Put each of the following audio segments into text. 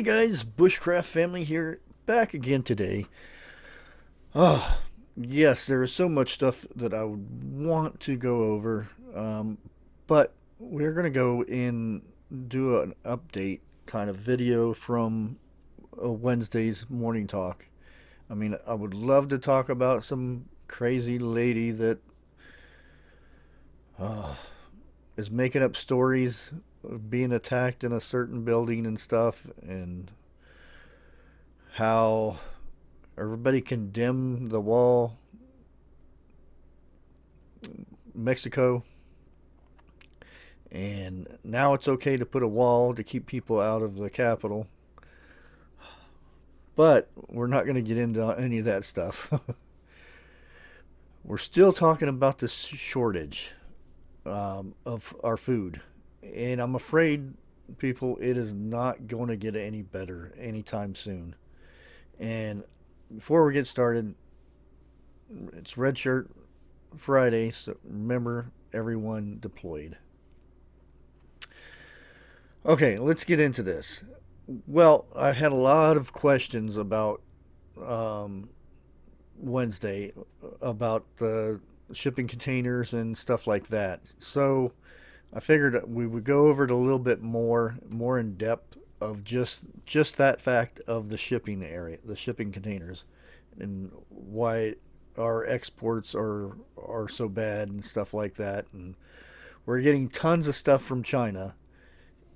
guys, Bushcraft family here, back again today. Oh, yes, there is so much stuff that I would want to go over, but we're going to go and do an update kind of video from Wednesday's morning talk. I mean, I would love to talk about some crazy lady that uh, is making up stories of being attacked in a certain building and stuff, and how everybody condemned the wall, Mexico, and now it's okay to put a wall to keep people out of the capital. But we're not going to get into any of that stuff. We're still talking about this shortage of our food. And I'm afraid, people, it is not going to get any better anytime soon. And before we get started, it's Red Shirt Friday, so remember, everyone deployed. Okay, let's get into this. Well, I had a lot of questions about um, Wednesday, about the shipping containers and stuff like that. So I figured we would go over it a little bit more in depth of just that fact of the shipping area, the shipping containers, and why our exports are so bad and stuff like that. And we're getting tons of stuff from China,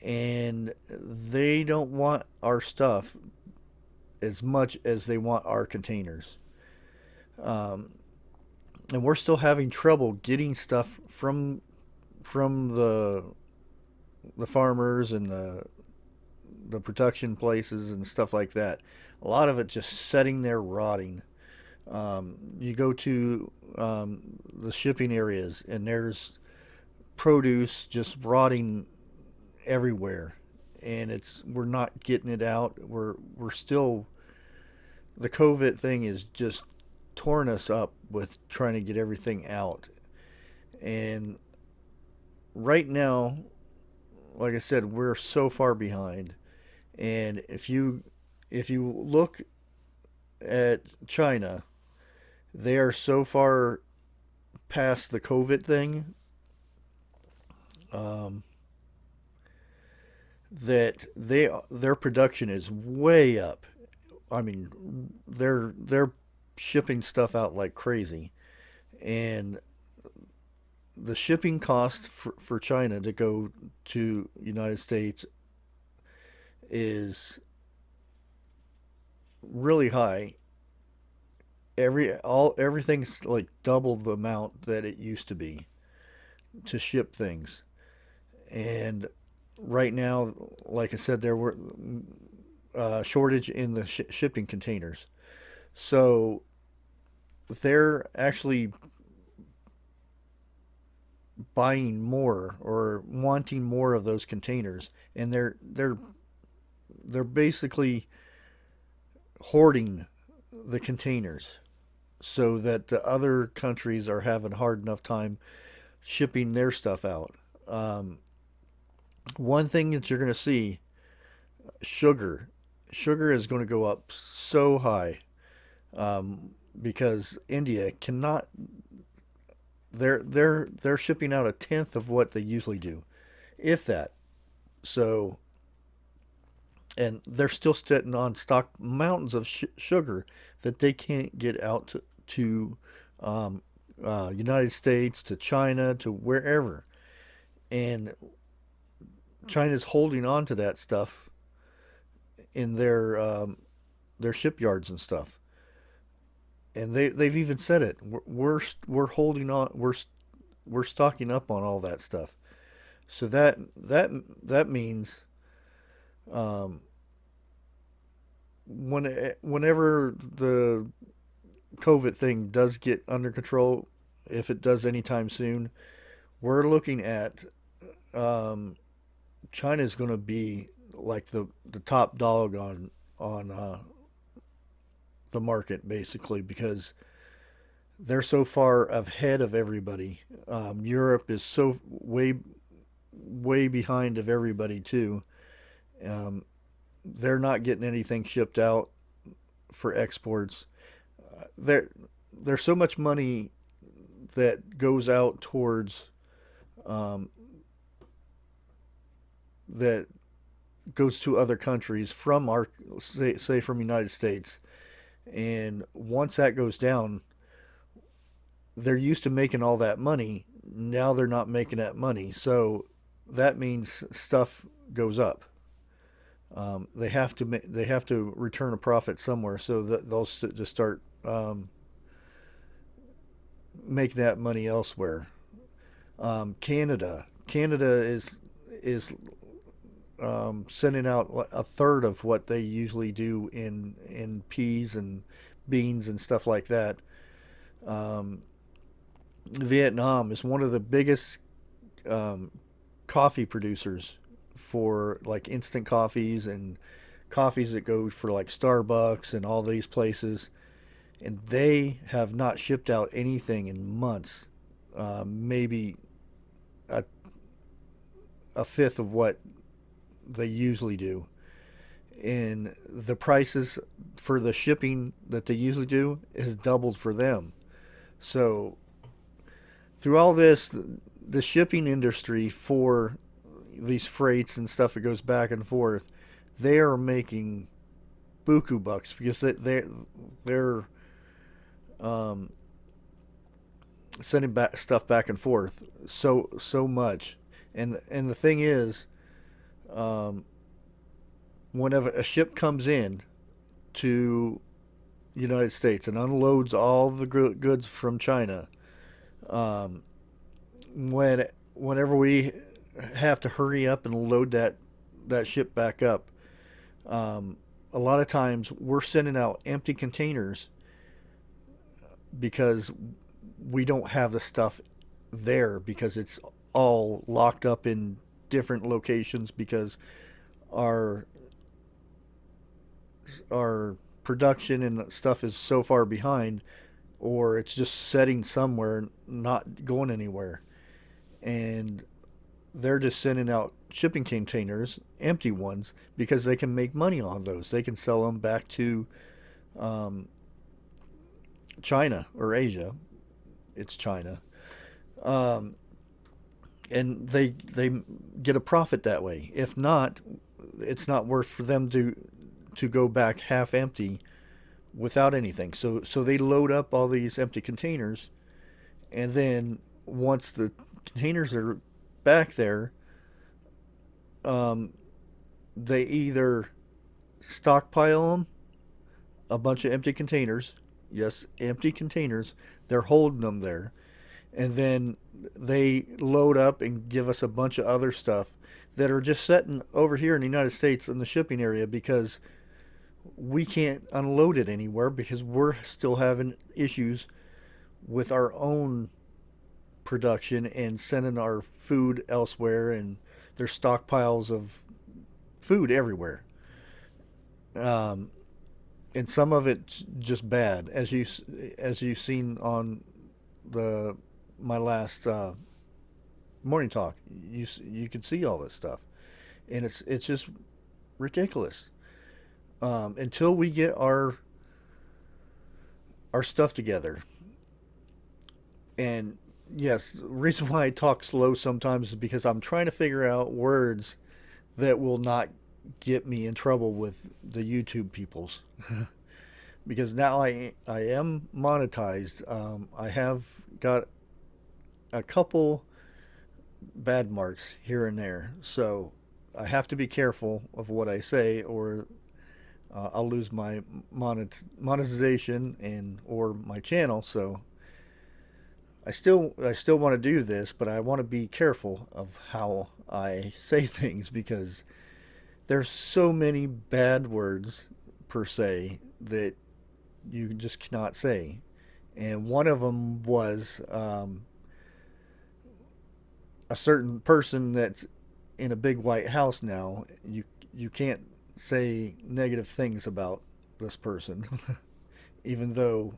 and they don't want our stuff as much as they want our containers. Um, and we're still having trouble getting stuff from the farmers and the production places and stuff like that. A lot of it just sitting there rotting. You go to the shipping areas, and there's produce just rotting everywhere, and it's we're not getting it out. We're still, the COVID thing is just torn us up with trying to get everything out. And right now, like I said, we're so far behind. And if you look at China, they are so far past the COVID thing, um, that their production is way up. I mean, they're shipping stuff out like crazy, and the shipping cost for China to go to United States is really high. Everything's like double the amount that it used to be to ship things. And right now, like I said, there were shortage in the shipping containers. So they're actually buying more or wanting more of those containers, and they're basically hoarding the containers so that the other countries are having a hard enough time shipping their stuff out. Um, One thing that you're going to see, sugar. Sugar is going to go up so high, because India cannot. They're shipping out a tenth of what they usually do, if that. So, and they're still sitting on stock mountains of sugar that they can't get out to United States, to China, to wherever. And China's holding on to that stuff in their shipyards and stuff. And they've even said it. We're holding on. We're stocking up on all that stuff. So that means, um, whenever the COVID thing does get under control, if it does anytime soon, we're looking at, um, China's going to be like the top dog on the market, basically, because they're so far ahead of everybody. Europe is so way behind of everybody too. Um, they're not getting anything shipped out for exports. There, there's so much money that goes out towards um, that goes to other countries from our say from United States, and once that goes down, they're used to making all that money. Now they're not making that money, so that means stuff goes up. They have to return a profit somewhere, so that they'll just start making that money elsewhere. Canada is sending out a third of what they usually do in peas and beans and stuff like that. Um, Vietnam is one of the biggest um, coffee producers for like instant coffees and coffees that go for like Starbucks and all these places, and they have not shipped out anything in months, maybe a, a fifth of what they usually do. And the prices for the shipping that they usually do has doubled for them. So through all this, the shipping industry for these freights and stuff that goes back and forth, they are making buku bucks because they're um, sending back stuff back and forth so much. And the thing is, um, whenever a ship comes in to United States and unloads all the goods from China, um, whenever we have to hurry up and load that ship back up, um, a lot of times we're sending out empty containers because we don't have the stuff there because it's all locked up in different locations because our our production and stuff is so far behind, or it's just setting somewhere not going anywhere, and they're just sending out shipping containers, empty ones, because they can make money on those. They can sell them back to um, China or Asia. It's China, um, and they get a profit that way. If not, it's not worth for them to go back half empty without anything. So they load up all these empty containers, and then once the containers are back there, um, they either stockpile them, a bunch of empty containers. Yes, empty containers. They're holding them there, and then they load up and give us a bunch of other stuff that are just sitting over here in the United States in the shipping area because we can't unload it anywhere because we're still having issues with our own production and sending our food elsewhere, and there's stockpiles of food everywhere. Um, and some of it's just bad, as you've seen on the my last morning talk. You could see all this stuff, and it's just ridiculous. Until we get our stuff together, and yes, the reason why I talk slow sometimes is because I'm trying to figure out words that will not get me in trouble with the YouTube peoples. Because now I am monetized. I have got a couple bad marks here and there, so I have to be careful of what I say, or I'll lose my monetization and or my channel. So I still want to do this, but I want to be careful of how I say things because there's so many bad words per se that you just cannot say. And one of them was a certain person that's in a big white house now. You can't say negative things about this person, even though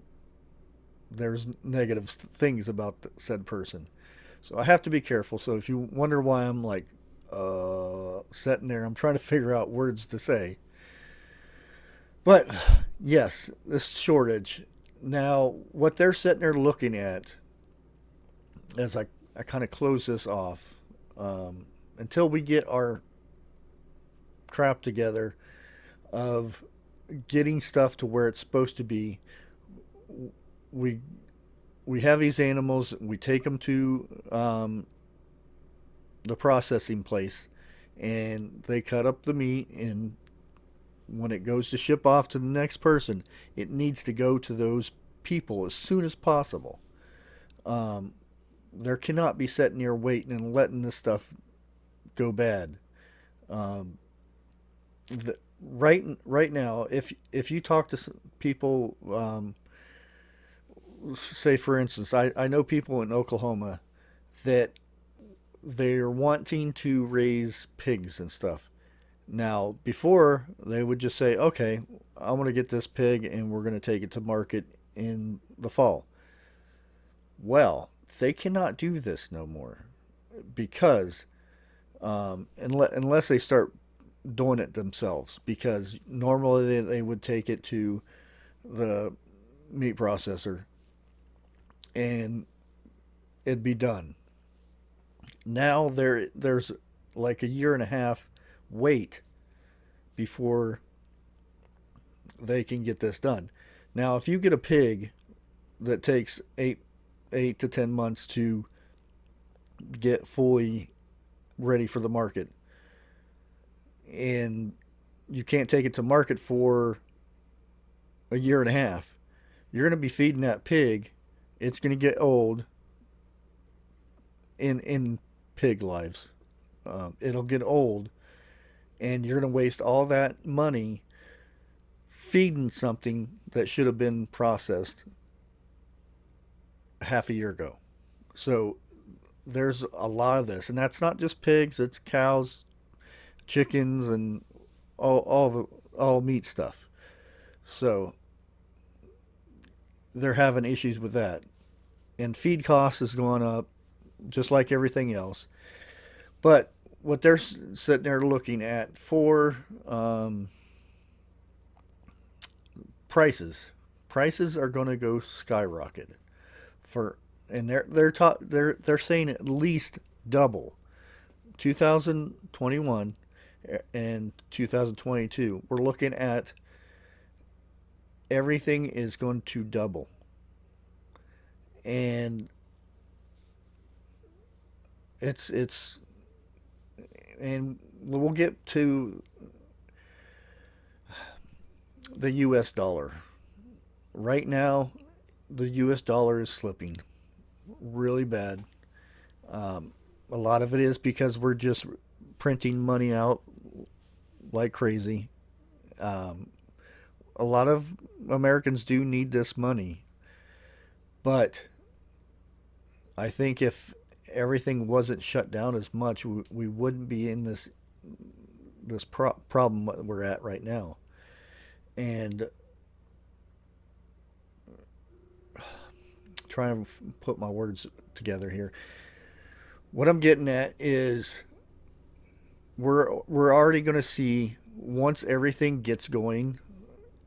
there's negative things about said person. So I have to be careful. So if you wonder why I'm like sitting there, I'm trying to figure out words to say. But yes, this shortage. Now, what they're sitting there looking at as I kind of close this off, um, until we get our crap together of getting stuff to where it's supposed to be, we we have these animals. We take them to the processing place, and they cut up the meat. And when it goes to ship off to the next person, it needs to go to those people as soon as possible. Um, there cannot be sitting here waiting and letting this stuff go bad. Um, right now, if you talk to people, say for instance, I know people in Oklahoma that they're wanting to raise pigs and stuff. Now, before they would just say, okay, I want to get this pig and we're going to take it to market in the fall. Well, they cannot do this no more because unless they start doing it themselves, because normally they would take it to the meat processor and it'd be done. Now there's like a year and a half wait before they can get this done. Now, if you get a pig that takes eight to 10 months to get fully ready for the market, and you can't take it to market for a year and a half, you're going to be feeding that pig. It's going to get old in pig lives. It'll get old, and you're going to waste all that money feeding something that should have been processed half a year ago. So there's a lot of this, and that's not just pigs. It's cows, chickens, and all meat stuff. So they're having issues with that, and feed costs has gone up just like everything else. But what they're sitting there looking at for prices, prices are going to go skyrocket for, and they're saying at least double 2021 and 2022. We're looking at everything is going to double, and it's and we'll get to the U.S. dollar. Right now, the U.S. dollar is slipping really bad. Um, a lot of it is because we're just printing money out like crazy. Um, a lot of Americans do need this money, but I think if everything wasn't shut down as much, we wouldn't be in this problem that we're at right now. And trying to put my words together here, what I'm getting at is we're already going to see once everything gets going.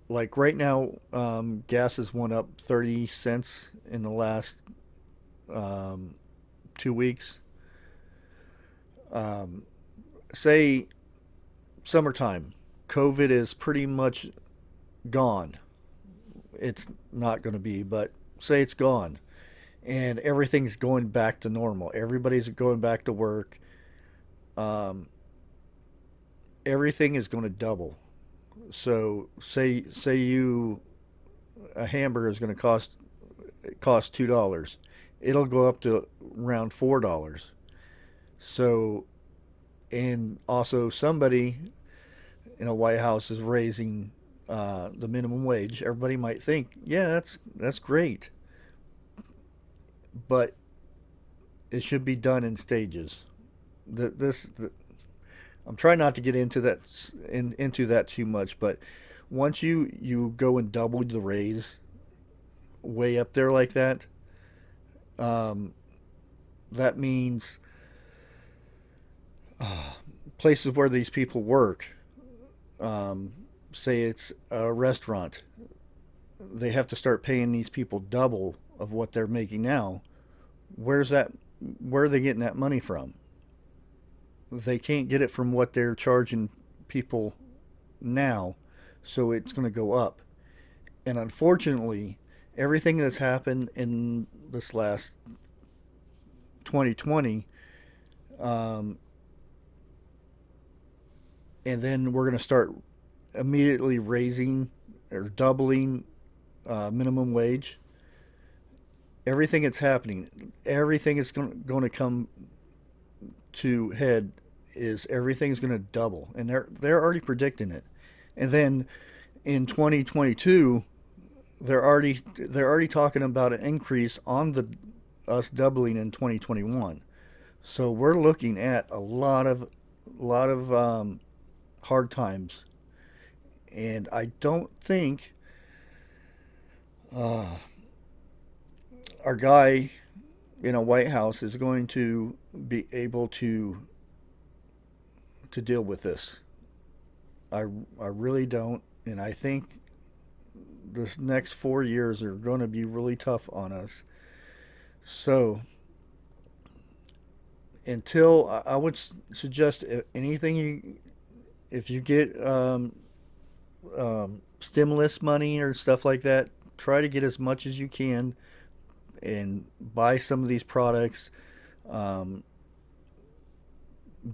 Like right now, gas has went up 30 cents in the last um, 2 weeks. Um, say summertime, COVID is pretty much gone. It's not going to be, but say it's gone and everything's going back to normal. Everybody's going back to work. Um, everything is going to double. So say you a hamburger is going to cost $2. It'll go up to around $4. So, and also somebody in a White House is raising the minimum wage. Everybody might think, yeah, that's great, but it should be done in stages. I'm trying not to get into that too much, but once you go and double the raise way up there like that, um, that means places where these people work, um, say it's a restaurant, they have to start paying these people double of what they're making now. Where's that? Where are they getting that money from? They can't get it from what they're charging people now, so it's going to go up. And unfortunately, everything that's happened in this last 2020, um, and then we're going to start immediately raising or doubling minimum wage. Everything that's happening, everything is going to come to head is everything's going to double, and they're already predicting it. And then in 2022, they're already talking about an increase on the us doubling in 2021. So we're looking at a lot of hard times, and I don't think uh, our guy in a White House is going to be able to deal with this. I I really don't, and I think this next 4 years are going to be really tough on us. So until I would suggest anything if you get stimulus money or stuff like that, try to get as much as you can and buy some of these products, um,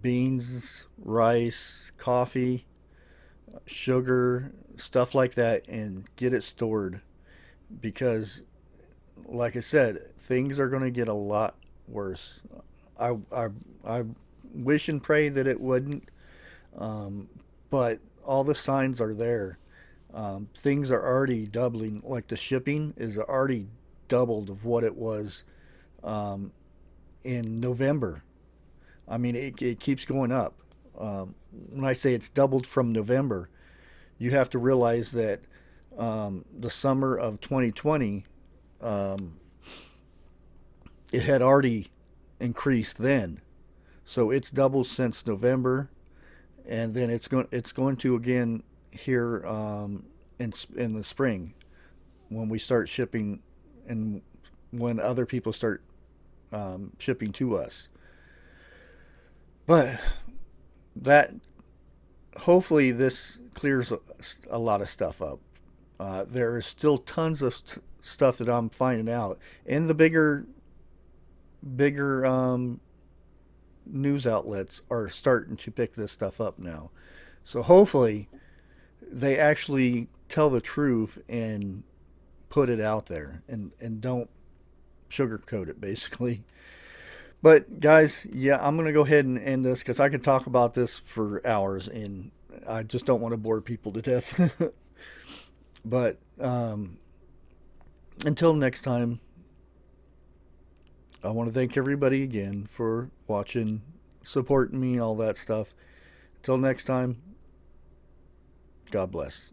beans, rice, coffee, sugar, stuff like that, and get it stored because, like I said, things are going to get a lot worse. I wish and pray that it wouldn't, um, but all the signs are there. Things are already doubling. Like the shipping is already doubled of what it was um, in November. I mean, it keeps going up. When I say it's doubled from November, you have to realize that the summer of 2020, um, it had already increased then. So it's doubled since November, and then it's going to again here in the spring when we start shipping and when other people start shipping to us. But that hopefully this clears a lot of stuff up. There is still tons of stuff that I'm finding out, and the bigger news outlets are starting to pick this stuff up now. So hopefully they actually tell the truth and put it out there and don't sugarcoat it basically. But guys, yeah, I'm gonna go ahead and end this because I could talk about this for hours and I just don't want to bore people to death. But until next time, I want to thank everybody again for watching, supporting me, all that stuff. Until next time, God bless.